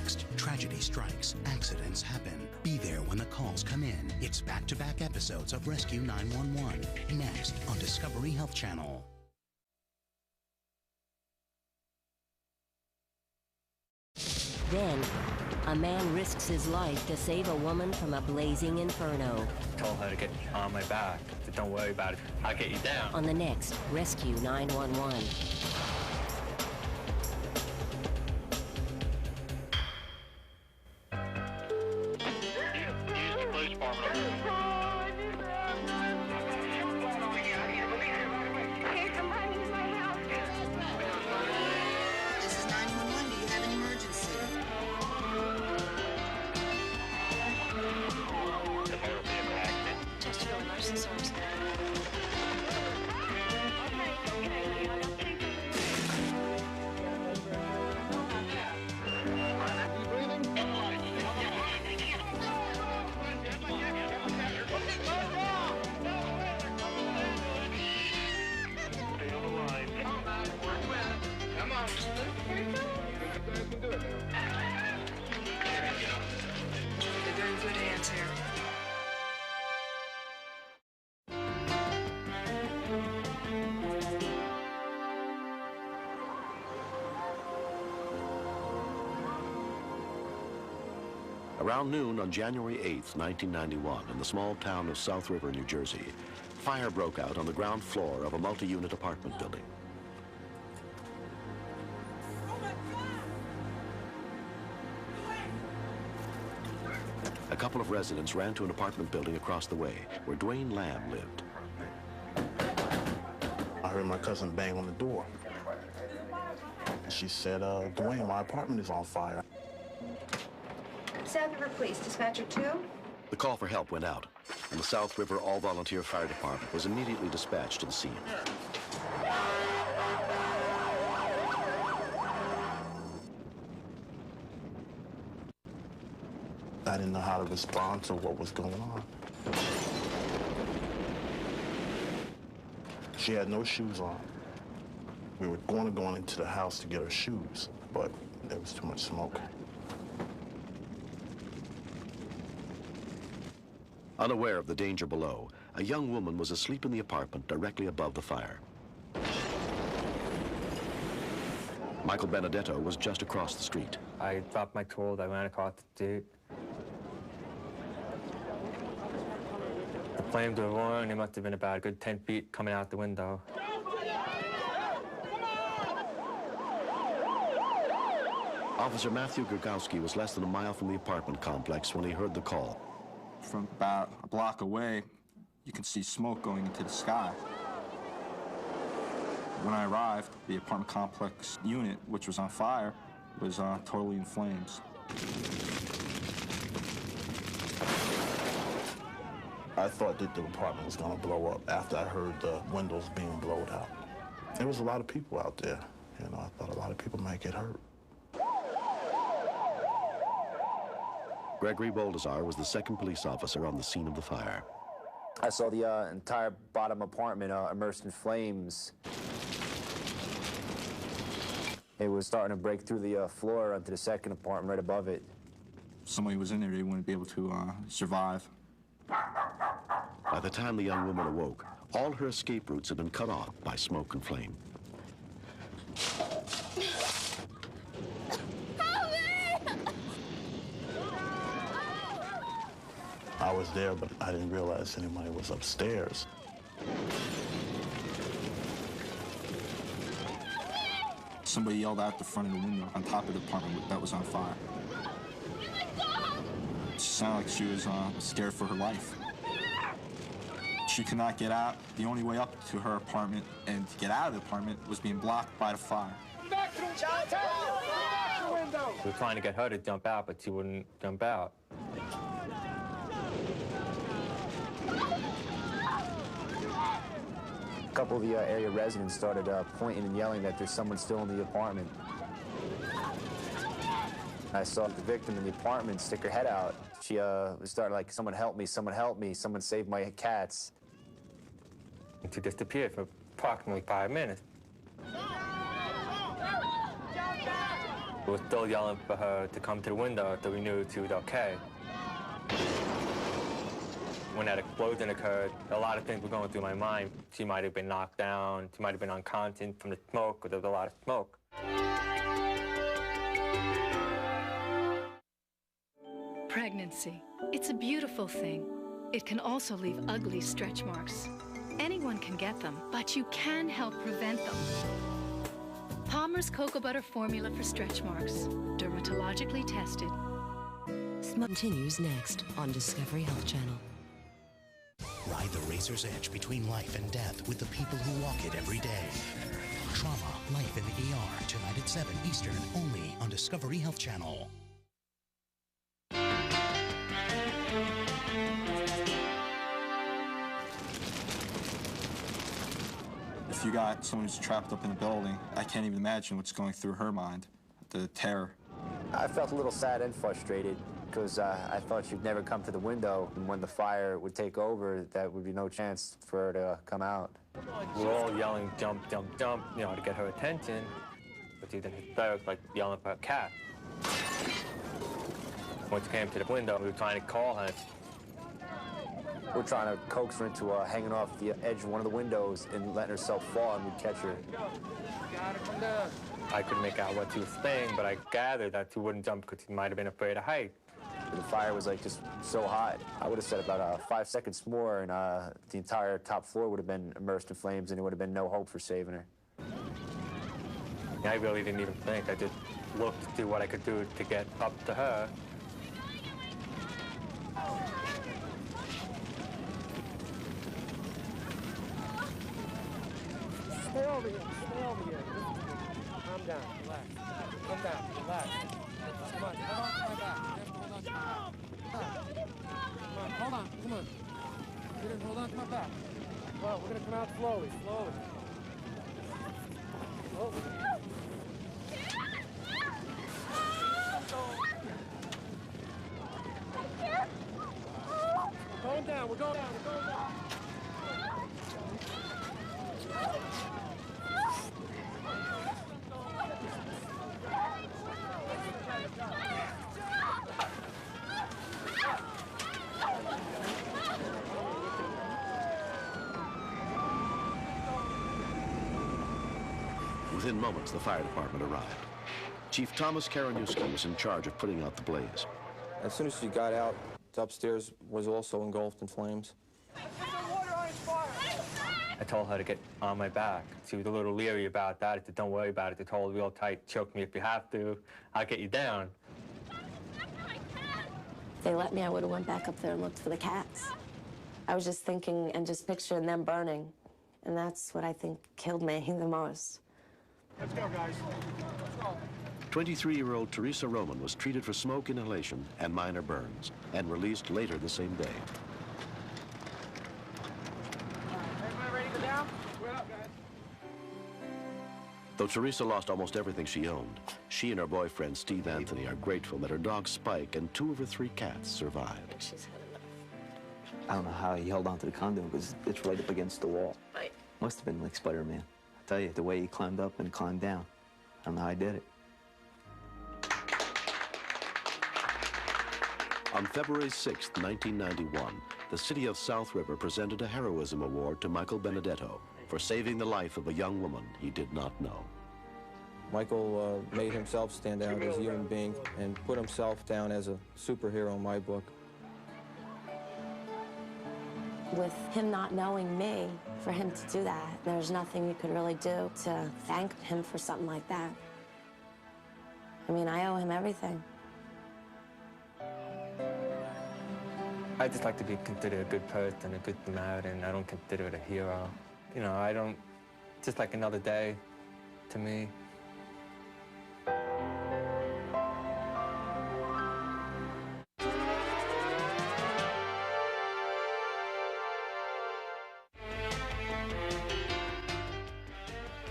Next, tragedy strikes, accidents happen. Be there when the calls come in. It's back-to-back episodes of Rescue 911. Next on Discovery Health Channel. Then, a man risks his life to save a woman from a blazing inferno. Told her to get on my back. So don't worry about it. I'll get you down. On the next Rescue 911. Around noon on January 8th, 1991, in the small town of South River, New Jersey, fire broke out on the ground floor of a multi-unit apartment building. A couple of residents ran to an apartment building across the way where Dwayne Lamb lived. I heard my cousin bang on the door. She said, Dwayne, my apartment is on fire. South River Police, Dispatcher 2. The call for help went out, and the South River All-Volunteer Fire Department was immediately dispatched to the scene. I didn't know how to respond to what was going on. She had no shoes on. We were going to go into the house to get her shoes, but there was too much smoke. Unaware of the danger below, a young woman was asleep in the apartment directly above the fire. Michael Benedetto was just across the street. I dropped my tools. I ran across the street. The flames were roaring. They must have been about a good 10 feet coming out the window. Officer Matthew Gurgowski was less than a mile from the apartment complex when he heard the call. From about a block away, you can see smoke going into the sky. When I arrived, the apartment complex unit, which was on fire, was totally in flames. I thought that the apartment was going to blow up after I heard the windows being blown out. There was a lot of people out there. You know, I thought a lot of people might get hurt. Gregory Boldazar was the second police officer on the scene of the fire. I saw the entire bottom apartment immersed in flames. It was starting to break through the floor onto the second apartment right above it. If somebody was in there, they wouldn't be able to survive. By the time the young woman awoke, all her escape routes had been cut off by smoke and flame. I was there, but I didn't realize anybody was upstairs. Somebody yelled out the front of the window on top of the apartment that was on fire. She sounded like she was scared for her life. She could not get out. The only way up to her apartment and to get out of the apartment was being blocked by the fire. We were trying to get her to jump out, but she wouldn't jump out. A couple of the area residents started pointing and yelling that there's someone still in the apartment. I saw the victim in the apartment stick her head out. She started like, someone help me, someone save my cats. She disappeared for approximately 5 minutes. We were still yelling for her to come to the window until we knew she was okay. When that explosion occurred, a lot of things were going through my mind. She might have been knocked down, she might have been unconscious from the smoke, because there was a lot of smoke. Pregnancy. It's a beautiful thing. It can also leave ugly stretch marks. Anyone can get them, but you can help prevent them. Palmer's Cocoa Butter Formula for stretch marks. Dermatologically tested. Continues next on Discovery Health Channel. Ride the razor's edge between life and death with the people who walk it every day. Trauma, Life in the ER, tonight at 7 Eastern, only on Discovery Health Channel. If you got someone who's trapped up in a building, I can't even imagine what's going through her mind, the terror. I felt a little sad and frustrated because I thought she'd never come to the window, and when the fire would take over, that would be no chance for her to come out. We were all yelling, jump, jump, jump, you know, to get her attention, but she didn't hysterics like yelling for a cat. Once she came to the window, we were trying to call her. We're trying to coax her into hanging off the edge of one of the windows and letting herself fall, and we'd catch her. I couldn't make out what she was saying, but I gathered that she wouldn't jump because she might have been afraid of heights. The fire was like just so hot. I would have said about 5 seconds more, and the entire top floor would have been immersed in flames, and there would have been no hope for saving her. I really didn't even think. I just looked to see what I could do to get up to her. Stay over here. Stay over here. Calm down. Relax. Calm down. Relax. Come on. Hold on to my back. Hold on. Come on. Hold on. Come on. Hold on to my back. Well, we're gonna come out slowly. Slowly. Oh. We're going down. We're going down. We're going down. Within moments, the fire department arrived. Chief Thomas Karanewski was in charge of putting out the blaze. As soon as she got out, the upstairs was also engulfed in flames. I told her to get on my back. She was a little leery about that. I said, don't worry about it. I told her real tight, choke me if you have to. I'll get you down. If they let me, I would have went back up there and looked for the cats. I was just thinking and just picturing them burning. And that's what I think killed me the most. Let's go, guys. Let's go. 23-year-old Teresa Roman was treated for smoke inhalation and minor burns and released later the same day. Everybody ready to go down? We're up, guys. Though Teresa lost almost everything she owned, she and her boyfriend, Steve Anthony, are grateful that her dog Spike and 2 of her 3 cats survived. I don't know how he held onto the condo because it's right up against the wall. Right. Must have been like Spider-Man. I tell you, the way he climbed up and climbed down. I don't know how he did it. On February 6, 1991, the city of South River presented a heroism award to Michael Benedetto for saving the life of a young woman he did not know. Michael made himself stand out as a human being and put himself down as a superhero in my book. With him not knowing me, for him to do that, there's nothing you could really do to thank him for something like that. I mean, I owe him everything. I just like to be considered a good person, a good Samaritan. I don't consider it a hero. You know, I don't, just like another day to me.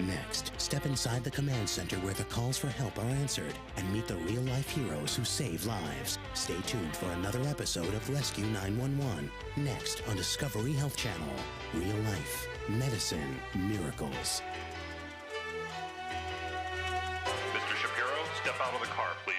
Next, step inside the command center where the calls for help are answered and meet the real-life heroes who save lives. Stay tuned for another episode of Rescue 911, next on Discovery Health Channel. Real life, medicine, miracles. Mr. Shapiro, step out of the car, please.